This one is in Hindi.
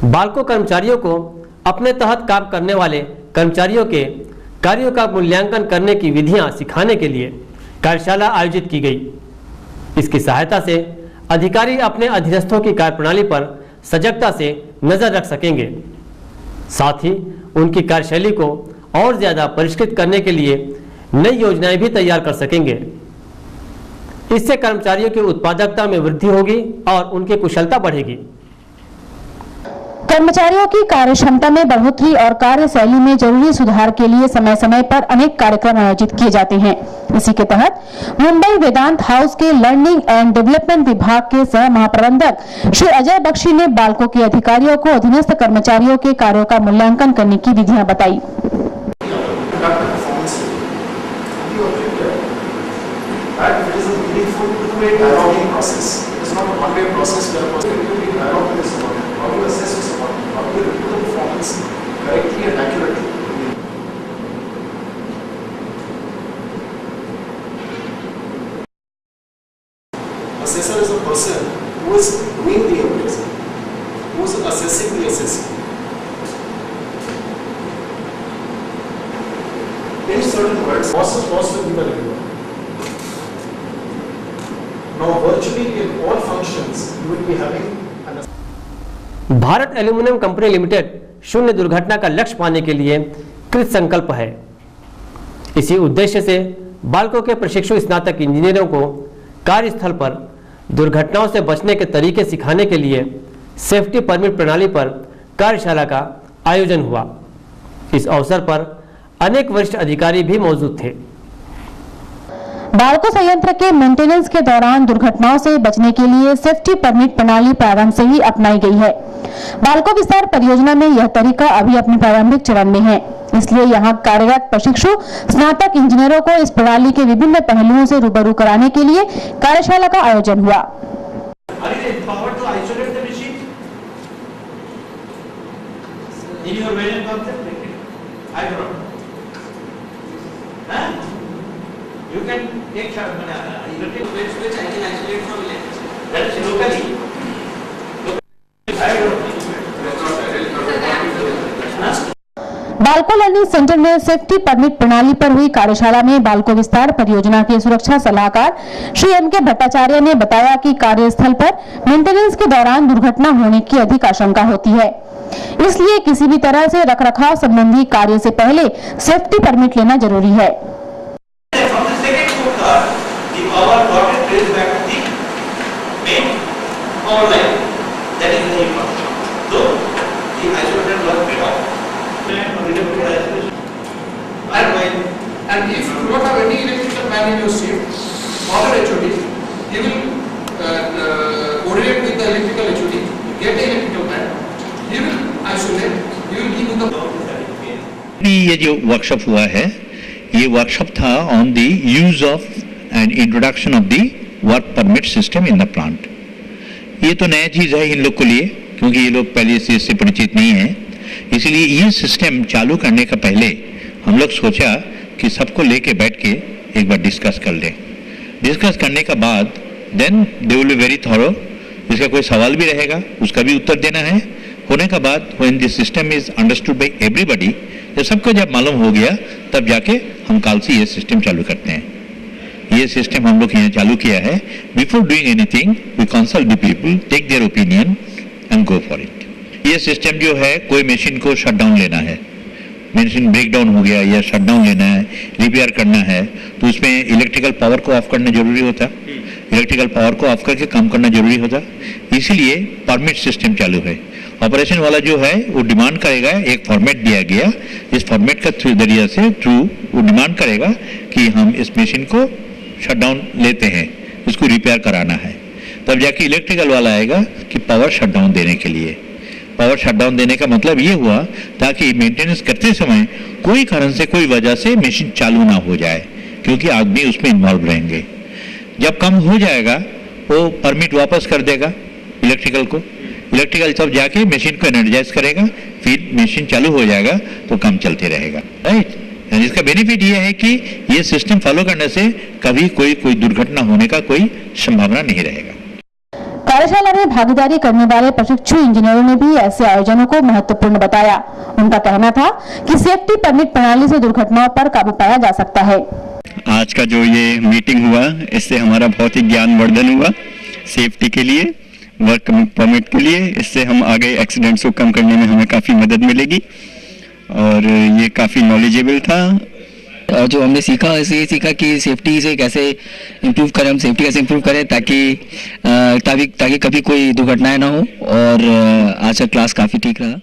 बाल्को कर्मचारियों को अपने तहत काम करने वाले कर्मचारियों के कार्यों का मूल्यांकन करने की विधियां सिखाने के लिए कार्यशाला आयोजित की गई। इसकी सहायता से अधिकारी अपने अधीनस्थों की कार्यप्रणाली पर सजगता से नजर रख सकेंगे, साथ ही उनकी कार्यशैली को और ज्यादा परिष्कृत करने के लिए नई योजनाएं भी तैयार कर सकेंगे। इससे कर्मचारियों की उत्पादकता में वृद्धि होगी और उनकी कुशलता बढ़ेगी। कर्मचारियों की कार्य क्षमता में बढ़ोतरी और कार्यशैली में जरूरी सुधार के लिए समय समय पर अनेक कार्यक्रम आयोजित किए जाते हैं। इसी के तहत मुंबई वेदांत हाउस के लर्निंग एंड डेवलपमेंट विभाग के सह महाप्रबंधक श्री अजय बख्शी ने बाल्को के अधिकारियों को अधीनस्थ कर्मचारियों के कार्यों का मूल्यांकन करने की विधियां बताई। Assessor is a person who is doing the appraisal, who is assessing the assessment. In certain words, cost will be the reviewer. Now, virtually in all functions, you will be having an Bharat aluminium company limited शून्य दुर्घटना का लक्ष्य पाने के लिए कृत संकल्प है। इसी उद्देश्य से बाल्को के प्रशिक्षु स्नातक इंजीनियरों को कार्यस्थल पर दुर्घटनाओं से बचने के तरीके सिखाने के लिए सेफ्टी परमिट प्रणाली पर कार्यशाला का आयोजन हुआ। इस अवसर पर अनेक वरिष्ठ अधिकारी भी मौजूद थे। बाल्को संयंत्र के मेंटेनेंस के दौरान दुर्घटनाओं से बचने के लिए सेफ्टी परमिट प्रणाली प्रारंभ से ही अपनाई गई है। बाल्को विस्तार परियोजना में यह तरीका अभी अपने प्रारंभिक चरण में है, इसलिए यहाँ कार्यरत प्रशिक्षु स्नातक इंजीनियरों को इस प्रणाली के विभिन्न पहलुओं से रूबरू कराने के लिए कार्यशाला का आयोजन हुआ। You can take electric plates which I can isolate from electricity. That is locally. Balco learning centre में सेफ्टी परमिट प्रणाली पर हुई कार्यशाला में बाल्को विस्तार परियोजना के सुरक्षा सलाहकार श्री M.K. भट्टाचार्य ने बताया कि कार्यस्थल पर मेंटेनेंस के दौरान दुर्घटना होने की अधिक आशंका होती है, इसलिए किसी भी तरह से रखरखाव संबंधी कार्य से पहले सेफ्टी परमिट लेना जरूरी है। The power got it traced back to the main power line. That is the important. So the isolated was made off. and if you don't have any electrical man in your shift, call an HOD. He will coordinate with the electrical HOD, get the electrical man. He will isolate. He will give you the. ये जो वर्कशॉप हुआ है, ये वर्कशॉप था on the use of and introduction of the work permit system in the plant. ये तो नया चीज़ है इन लोग के लिए, क्योंकि ये लोग पहले से इससे परिचित नहीं है। इसलिए ये सिस्टम चालू करने का पहले हम लोग सोचा कि सबको लेके बैठ के एक बार डिस्कस कर लें। डिस्कस करने के बाद then they will be very thorough. इसका कोई सवाल भी रहेगा उसका भी उत्तर देना है। होने के बाद when this system is understood by everybody, जब सबको जब मालूम हो गया तब जाके हम कल से ये सिस्टम चालू करते हैं। ये सिस्टम हम लोग यहाँ चालू किया है। Before doing anything we consult the people, take their opinion and go for it. ये सिस्टम जो है, कोई मशीन को शट डाउन लेना है, मशीन ब्रेक डाउन हो गया या शट डाउन लेना है, रिपेयर करना है, तो उसमें इलेक्ट्रिकल पावर को ऑफ करना जरूरी होता। इलेक्ट्रिकल पावर को ऑफ करके काम करना जरूरी होता। इसीलिए परमिट सिस्टम चालू है। ऑपरेशन वाला जो है वो डिमांड करेगा, एक फॉर्मेट दिया गया, इस फॉर्मेट का जरिए से थ्रू वो डिमांड करेगा कि हम इस मशीन को शट डाउन लेते हैं, इसको रिपेयर कराना है। तब जाके इलेक्ट्रिकल वाला आएगा कि पावर शट डाउन देने के लिए। पावर शट डाउन देने का मतलब ये हुआ ताकि मेंटेनेंस करते समय कोई कारण से, कोई वजह से मशीन चालू ना हो जाए, क्योंकि आदमी उसमें इन्वॉल्व रहेंगे। जब कम हो जाएगा वो परमिट वापस कर देगा इलेक्ट्रिकल को। इलेक्ट्रिकल सब जाके मशीन को एनर्जाइज करेगा, फिर मशीन चालू हो जाएगा तो काम चलते रहेगा। राइट। इसका बेनिफिट ये है कि ये सिस्टम फॉलो करने से कभी कोई दुर्घटना होने का कोई संभावना नहीं रहेगा। कार्यशाला में भागीदारी करने वाले प्रशिक्षु इंजीनियरों ने भी ऐसे आयोजनों को महत्वपूर्ण बताया। उनका कहना था कि सेफ्टी परमिट प्रणाली से दुर्घटनाओं पर काबू पाया जा सकता है। आज का जो ये मीटिंग हुआ, इससे हमारा बहुत ही ज्ञानवर्धन हुआ सेफ्टी के लिए, वर्क परमिट के लिए। इससे हम आगे एक्सीडेंट्स को कम करने में हमें काफ़ी मदद मिलेगी और ये काफ़ी नॉलेजेबल था। जो हमने सीखा ऐसे ही सीखा कि सेफ्टी से कैसे इम्प्रूव करें, हम सेफ्टी कैसे इम्प्रूव करें ताकि कभी कोई दुर्घटनाएं ना हो। और आज का क्लास काफ़ी ठीक रहा।